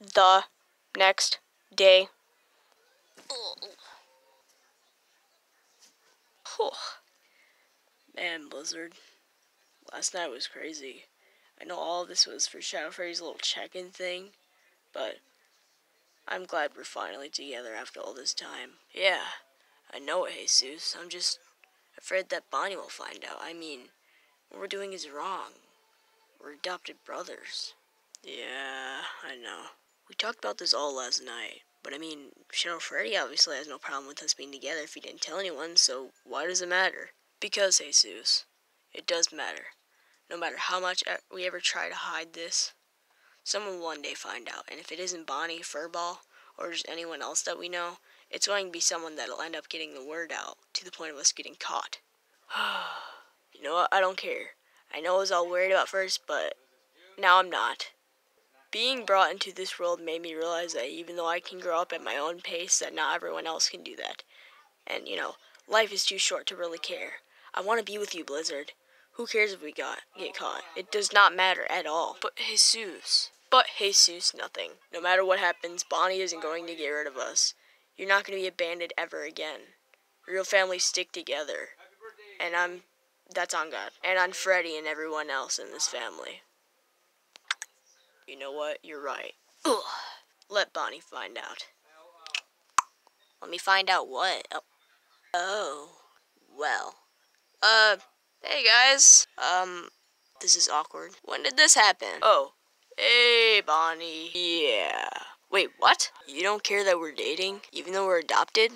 the next day. Man, Blizzard, last night was crazy. I know all of this was for Shadow Freddy's little check-in thing, but I'm glad we're finally together after all this time. Yeah, I know it, Jesus. I'm just afraid that Bonnie will find out. I mean, what we're doing is wrong. We're adopted brothers. Yeah, I know. We talked about this all last night, but I mean, Shadow Freddy obviously has no problem with us being together if he didn't tell anyone, so why does it matter? Because, Jesus, it does matter. No matter how much we ever try to hide this, someone will one day find out, and if it isn't Bonnie, Furball, or just anyone else that we know, it's going to be someone that'll end up getting the word out, to the point of us getting caught. You know what? I don't care. I know I was all worried about first, but now I'm not. Being brought into this world made me realize that even though I can grow up at my own pace, that not everyone else can do that. And, life is too short to really care. I want to be with you, Blizzard. Who cares if we get caught? It does not matter at all. But Jesus, nothing. No matter what happens, Bonnie isn't going to get rid of us. You're not going to be abandoned ever again. Real families stick together. And that's on God. And on Freddy and everyone else in this family. You know what? You're right. Ugh. Let Bonnie find out. Let me find out what? Oh. Well. Hey guys. This is awkward. When did this happen? Oh. Hey, Bonnie. Yeah. Wait, what? You don't care that we're dating, even though we're adopted?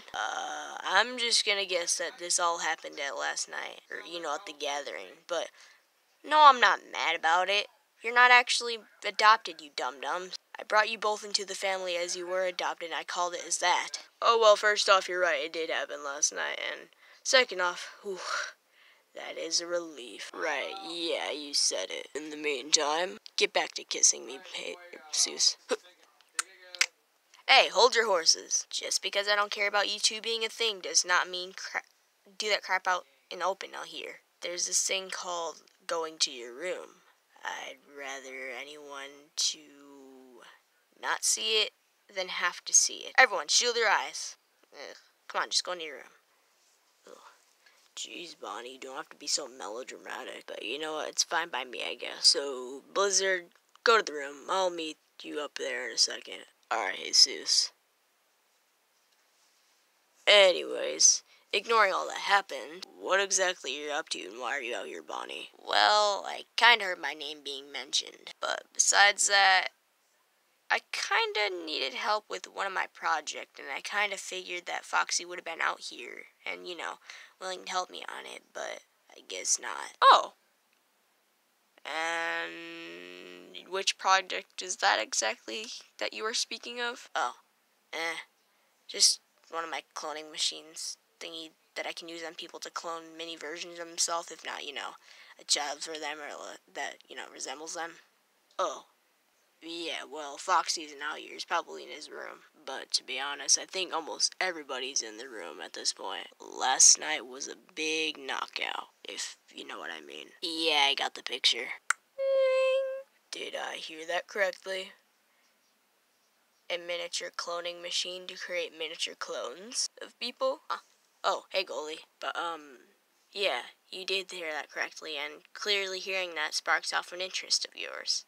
I'm just gonna guess that this all happened at last night, or, at the gathering, but no, I'm not mad about it. You're not actually adopted, you dum-dums. I brought you both into the family as you were adopted, and I called it as that. Oh, well, first off, you're right, it did happen last night, and second off, whew, that is a relief. Right, yeah, you said it. In the meantime, get back to kissing me, Jesus. Hey, hold your horses. Just because I don't care about you two being a thing does not mean do that crap out in open out here. There's this thing called going to your room. I'd rather anyone to not see it than have to see it. Everyone, shield your eyes. Ugh. Come on, just go into your room. Ugh. Jeez, Bonnie, you don't have to be so melodramatic. But you know what? It's fine by me, I guess. So, Blizzard, go to the room. I'll meet you up there in a second. Alright, Jesus. Anyways, ignoring all that happened, what exactly are you up to and why are you out here, Bonnie? Well, I kinda heard my name being mentioned, but besides that, I kinda needed help with one of my projects, and I kinda figured that Foxy would have been out here and, willing to help me on it, but I guess not. Oh. And which project is that exactly that you were speaking of? Oh. Just one of my cloning machines thingy that I can use on people to clone mini versions of themselves, if not, a child for them or that, resembles them. Oh. Yeah, well, Foxy's out here. He's probably in his room. But to be honest, I think almost everybody's in the room at this point. Last night was a big knockout, if you know what I mean. Yeah, I got the picture. Did I hear that correctly? A miniature cloning machine to create miniature clones of people? Oh, hey, goalie. But, yeah, you did hear that correctly, and clearly hearing that sparks off an interest of yours.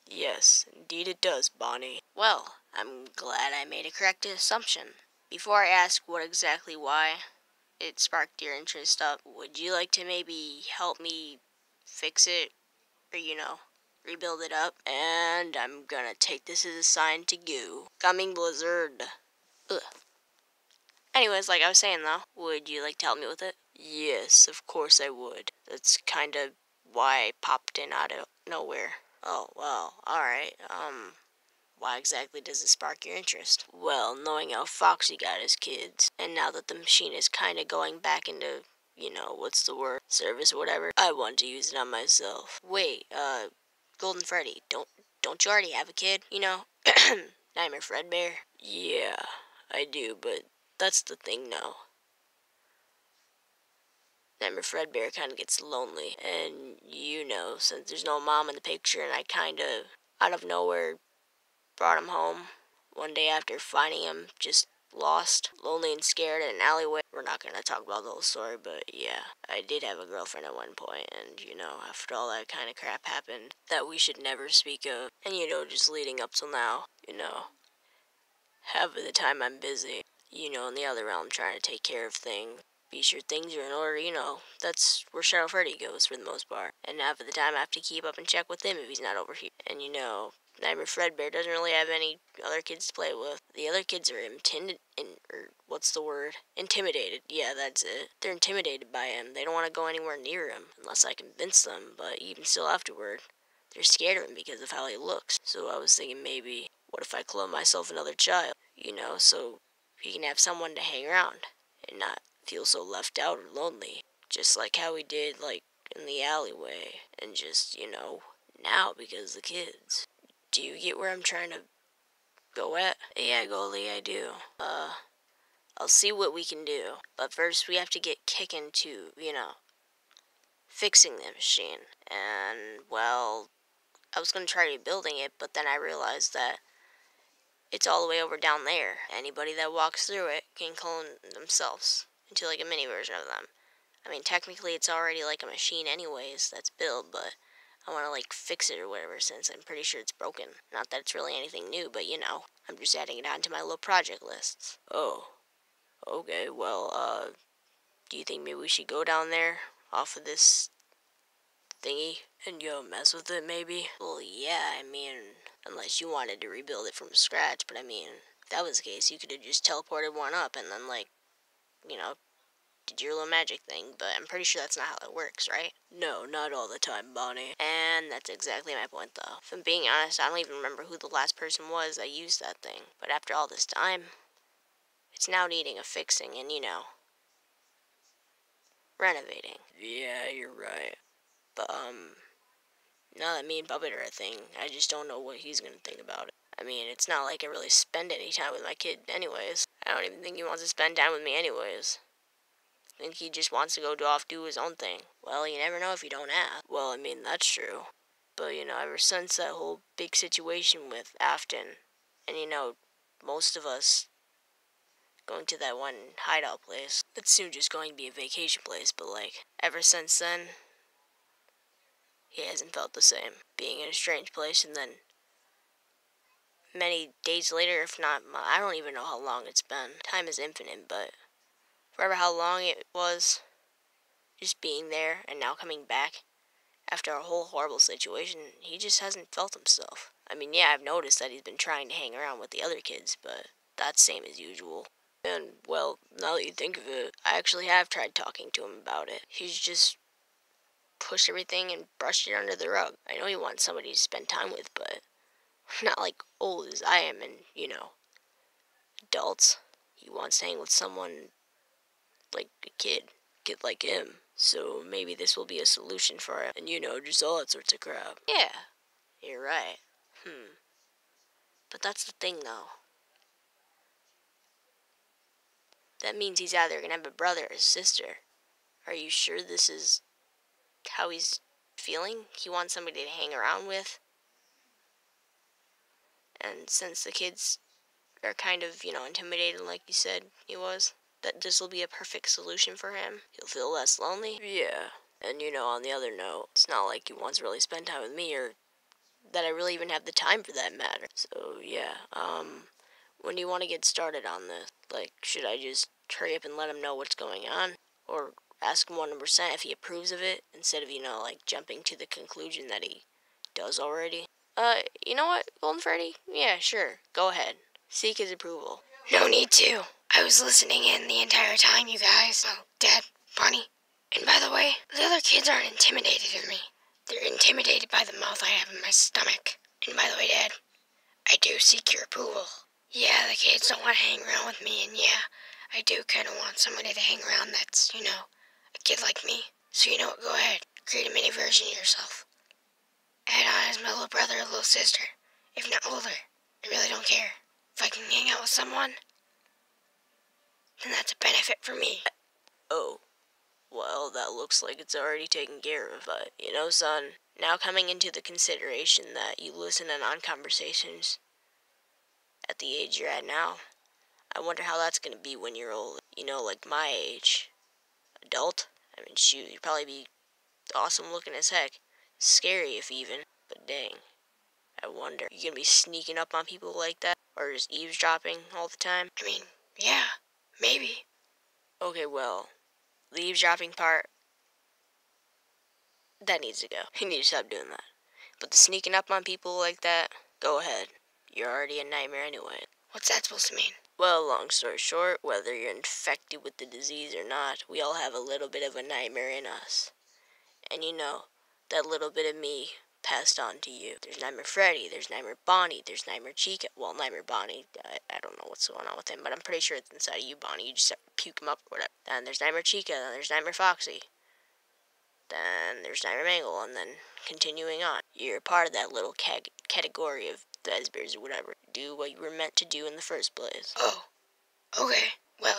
Yes, indeed it does, Bonnie. Well, I'm glad I made a correct assumption. Before I ask why it sparked your interest up, would you like to maybe help me fix it, or, rebuild it up? And I'm gonna take this as a sign to go. Coming, Blizzard. Ugh. Anyways, like I was saying though, would you like to help me with it? Yes, of course I would. That's kinda why I popped in out of nowhere. Oh, well, alright, why exactly does it spark your interest? Well, knowing how Foxy got his kids, and now that the machine is kinda going back into, what's the word? Service or whatever, I want to use it on myself. Wait, Golden Freddy, don't you already have a kid? Nightmare Fredbear? Yeah, I do, but that's the thing now. Nightmare Fredbear kind of gets lonely, and since there's no mom in the picture and I kind of, out of nowhere, brought him home one day after finding him just lost, lonely and scared in an alleyway. We're not going to talk about the whole story, but yeah, I did have a girlfriend at one point, and after all that kind of crap happened that we should never speak of, and just leading up till now, half of the time I'm busy, in the other realm trying to take care of things. Be sure things are in order, that's where Shadow Freddy goes for the most part. And half of the time I have to keep up and check with him if he's not over here. And Nightmare Fredbear doesn't really have any other kids to play with. The other kids are intimidated. Yeah, that's it. They're intimidated by him. They don't want to go anywhere near him unless I convince them. But even still afterward, they're scared of him because of how he looks. So I was thinking maybe, what if I clone myself another child? So he can have someone to hang around and not feel so left out or lonely. Just like how he did, in the alleyway. And just, now because the kids. Do you get where I'm trying to go at? Yeah, Goldie, I do. I'll see what we can do. But first we have to get kicking to, fixing the machine. And, well, I was going to try rebuilding it, but then I realized that it's all the way over down there. Anybody that walks through it can clone themselves into, a mini version of them. I mean, technically it's already, a machine anyways that's built, but I want to, fix it or whatever, since I'm pretty sure it's broken. Not that it's really anything new, but, I'm just adding it onto my little project lists. Oh, okay, well, do you think maybe we should go down there off of this thingy and, mess with it, maybe? Well, yeah, I mean, unless you wanted to rebuild it from scratch, but I mean, if that was the case, you could have just teleported one up and then, did your little magic thing, but I'm pretty sure that's not how it works, right? No, not all the time, Bonnie. And that's exactly my point, though. If I'm being honest, I don't even remember who the last person was that used that thing. But after all this time, it's now needing a fixing and, renovating. Yeah, you're right. But, now that me and Puppet are a thing, I just don't know what he's gonna think about it. I mean, it's not like I really spend any time with my kid anyways. I don't even think he wants to spend time with me anyways. I think he just wants to go do his own thing. Well, you never know if you don't ask. Well, I mean, that's true. But, ever since that whole big situation with Afton, and, most of us going to that one hideout place, that's soon just going to be a vacation place, but, ever since then, he hasn't felt the same. Being in a strange place, and then many days later, if not, I don't even know how long it's been. Time is infinite, but forever how long it was, just being there and now coming back after a whole horrible situation, he just hasn't felt himself. I mean, yeah, I've noticed that he's been trying to hang around with the other kids, but that's same as usual. And, well, now that you think of it, I actually have tried talking to him about it. He's just pushed everything and brushed it under the rug. I know he wants somebody to spend time with, but not old as I am and, adults. He wants to hang with someone like a kid like him. So maybe this will be a solution for him. And just all that sorts of crap. Yeah, you're right. But that's the thing, though. That means he's either gonna have a brother or a sister. Are you sure this is how he's feeling? He wants somebody to hang around with? And since the kids are kind of, intimidated like you said he was, that this will be a perfect solution for him. He'll feel less lonely. Yeah. And, on the other note, it's not like he wants to really spend time with me or that I really even have the time for that matter. So, yeah, when do you want to get started on this? Should I just hurry up and let him know what's going on? Or ask him 100% if he approves of it instead of, jumping to the conclusion that he does already? You know what, Golden Freddy? Yeah, sure, go ahead. Seek his approval. No need to. I was listening in the entire time, you guys. Oh, Dad, Bonnie. And by the way, the other kids aren't intimidated of me. They're intimidated by the mouth I have in my stomach. And by the way, Dad, I do seek your approval. Yeah, the kids don't want to hang around with me, and yeah, I do kind of want somebody to hang around that's, a kid like me. So you know what, go ahead. Create a mini version of yourself. Add on as my little brother or little sister, if not older. I really don't care. If I can hang out with someone, then that's a benefit for me. Oh, well, that looks like it's already taken care of. But, son, now coming into the consideration that you listen in on conversations at the age you're at now. I wonder how that's gonna be when you're old. You know, like my age. Adult? I mean, shoot, you'd probably be awesome looking as heck. Scary if even. But dang. I wonder, you gonna be sneaking up on people like that? Or just eavesdropping all the time? I mean, yeah, maybe. Okay, well, the eavesdropping part, that needs to go. You need to stop doing that. But the sneaking up on people like that, go ahead. You're already a nightmare anyway. What's that supposed to mean? Well, long story short, whether you're infected with the disease or not, we all have a little bit of a nightmare in us. And you know, that little bit of me passed on to you. There's Nightmare Freddy, there's Nightmare Bonnie, there's Nightmare Chica. Well, Nightmare Bonnie, I don't know what's going on with him, but I'm pretty sure it's inside of you, Bonnie. You just have to puke him up or whatever. Then there's Nightmare Chica, then there's Nightmare Foxy. Then there's Nightmare Mangle, and then continuing on. You're part of that little category of Fredbears or whatever. Do what you were meant to do in the first place. Oh, okay. Well,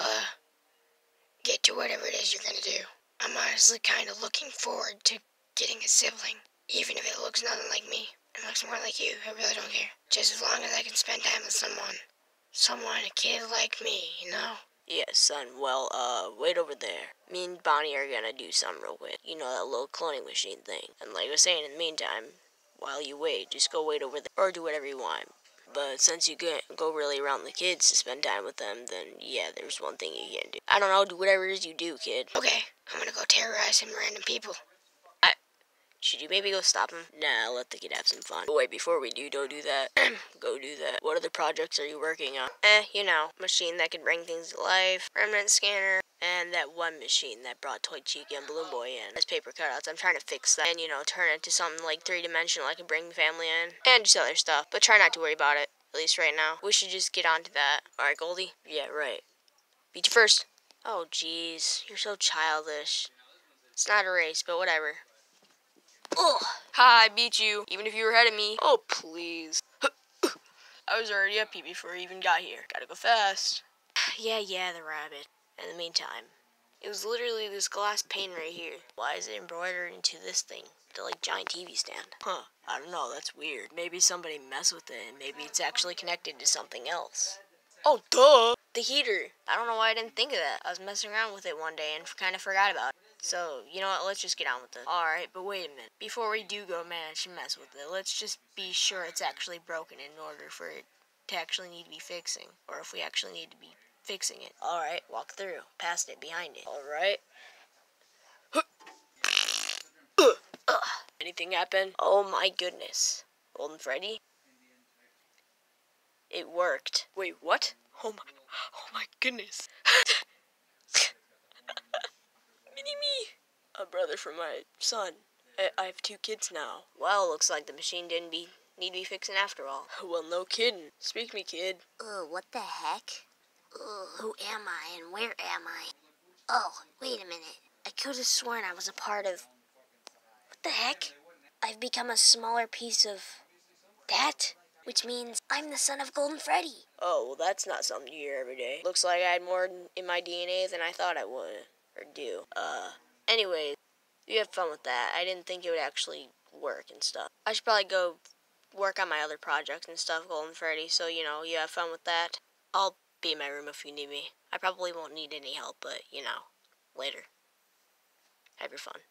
get to whatever it is you're gonna do. I'm honestly kind of looking forward to getting a sibling. Even if it looks nothing like me, it looks more like you, I really don't care. Just as long as I can spend time with someone, a kid like me, you know? Yes, son. Well, wait over there. Me and Bonnie are gonna do something real quick. You know, that little cloning machine thing. And like I was saying, in the meantime, while you wait, just go wait over there or do whatever you want. But since you go really around the kids to spend time with them, then yeah, there's one thing you can do. I don't know, do whatever it is you do, kid. Okay, I'm gonna go terrorize some random people. Should you maybe go stop him? Nah, let the kid have some fun. But wait, before we do, don't do that. Go do that. What other projects are you working on? You know, machine that can bring things to life, remnant scanner, and that one machine that brought Toy Chica and Balloon Boy in as paper cutouts. I'm trying to fix that and, you know, turn it to something like three-dimensional I can bring the family in. And just other stuff, but try not to worry about it, at least right now. We should just get on to that. Alright, Goldie? Yeah, right. Beat you first. Oh, jeez. You're so childish. It's not a race, but whatever. Ugh. Ha, I beat you, even if you were ahead of me. Oh, please. I was already up before I even got here. Gotta go fast. Yeah, the rabbit. In the meantime, it was literally this glass pane right here. Why is it embroidered into this thing? The, like, giant TV stand. Huh, I don't know, that's weird. Maybe somebody messed with it, and maybe it's actually connected to something else. Oh, duh! The heater. I don't know why I didn't think of that. I was messing around with it one day and kind of forgot about it. So, you know what, let's just get on with it. Alright, but wait a minute. Before we do go manage to mess with it, let's just be sure it's actually broken in order for it to actually need to be fixing. Or if we actually need to be fixing it. Alright, walk through. Past it, behind it. Alright. Anything happen? Oh my goodness. Golden Freddy? It worked. Wait, what? Oh my goodness. Mini me. A brother for my son. I have 2 kids now. Well, looks like the machine didn't need to be fixing after all. Well, no kidding. Speak me, kid. What the heck? Who am I and where am I? Oh, wait a minute. I could have sworn I was a part of... What the heck? I've become a smaller piece of... that? Which means I'm the son of Golden Freddy. Oh, well, that's not something you hear every day. Looks like I had more in my DNA than I thought I would. Or do. Anyways, you have fun with that. I didn't think it would actually work and stuff. I should probably go work on my other projects and stuff, Golden Freddy, so, you know, you have fun with that. I'll be in my room if you need me. I probably won't need any help, but, you know, later. Have your fun.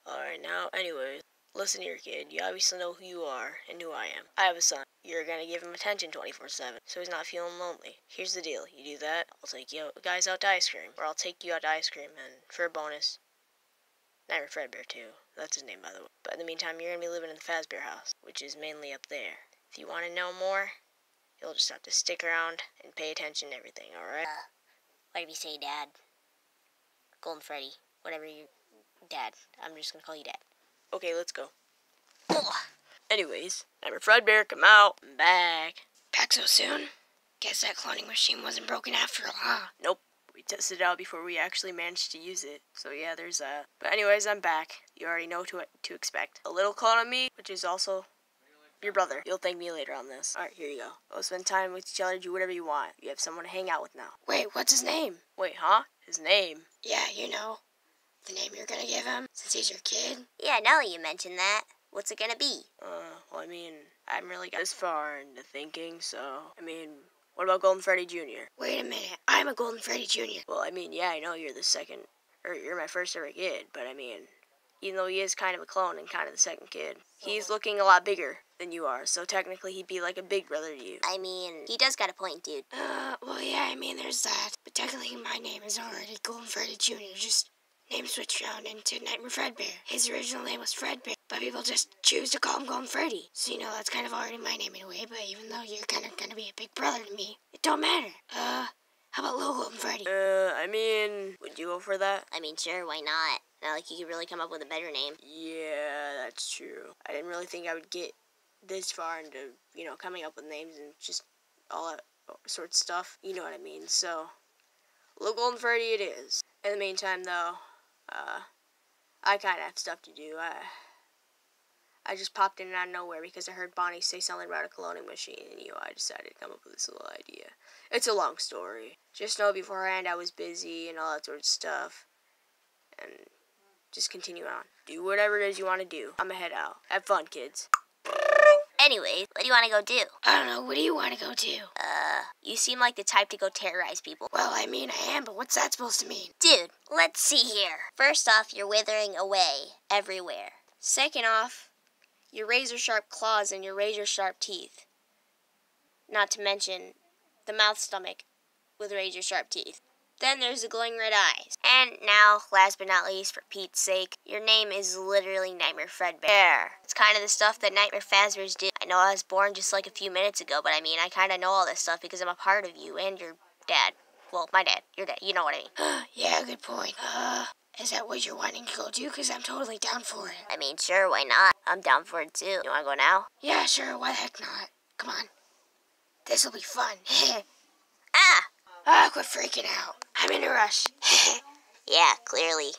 Alright, now, anyways, listen here, kid. You obviously know who you are and who I am. I have a son. You're gonna give him attention 24/7, so he's not feeling lonely. Here's the deal. You do that, I'll take you guys out to ice cream. Or I'll take you out to ice cream, and for a bonus, Nightmare Fredbear too. That's his name, by the way. But in the meantime, you're gonna be living in the Fredbear house, which is mainly up there. If you want to know more, you'll just have to stick around and pay attention to everything, alright? Whatever you say, Dad. Golden Freddy. Whatever you... Dad. I'm just gonna call you Dad. Okay, let's go. Anyways, Nightmare Fredbear, come out. I'm back. Back so soon? Guess that cloning machine wasn't broken after all, huh? Nope. We tested it out before we actually managed to use it. So yeah, there's that. But anyways, I'm back. You already know what to expect. A little clone of me, which is also your brother. You'll thank me later on this. Alright, here you go. Go spend time with each other, do whatever you want. You have someone to hang out with now. Wait, what's his name? Wait, huh? His name? Yeah, you know. The name you're gonna give him, since he's your kid? Yeah, now that you mention that. What's it gonna be? Well, I mean, I haven't really got this far into thinking, so, I mean, what about Golden Freddy Jr.? Wait a minute, I'm a Golden Freddy Jr. Well, I mean, yeah, I know you're the second, or you're my first ever kid, but I mean, even though he is kind of a clone and kind of the second kid, he's looking a lot bigger than you are, so technically he'd be like a big brother to you. I mean, he does got a point, dude. Well, yeah, I mean, there's that. But technically, my name is already Golden Freddy Jr., just name switched around into Nightmare Fredbear. His original name was Fredbear, but people just choose to call him Golden Freddy. So, you know, that's kind of already my name in a way, but even though you're kind of gonna be a big brother to me, it don't matter. How about Little Golden Freddy? I mean, would you go for that? I mean, sure, why not? Not like you could really come up with a better name. Yeah, that's true. I didn't really think I would get this far into, you know, coming up with names and just all that sort of stuff. You know what I mean? So, Little Golden Freddy it is. In the meantime, though, I kind of have stuff to do. I just popped in out of nowhere because I heard Bonnie say something about a cloning machine, and, you know, I decided to come up with this little idea. It's a long story. Just know beforehand I was busy and all that sort of stuff. And just continue on. Do whatever it is you want to do. I'm gonna head out. Have fun, kids. Anyways, what do you want to go do? I don't know, what do you want to go do? You seem like the type to go terrorize people. Well, I mean, I am, but what's that supposed to mean? Dude, let's see here. First off, you're withering away everywhere. Second off, your razor-sharp claws and your razor-sharp teeth. Not to mention the mouth stomach with razor-sharp teeth. Then there's the glowing red eyes. And now, last but not least, for Pete's sake, your name is literally Nightmare Fredbear. It's kind of the stuff that Nightmare Fazbears did. I know I was born just like a few minutes ago, but I mean, I kind of know all this stuff because I'm a part of you and your dad. Well, my dad, your dad, you know what I mean. Yeah, good point. Is that what you're wanting to go do? Because I'm totally down for it. I mean, sure, why not? I'm down for it too. You want to go now? Yeah, sure, why the heck not? Come on. This'll be fun. Ah! Ah, quit freaking out. I'm in a rush. Yeah, clearly.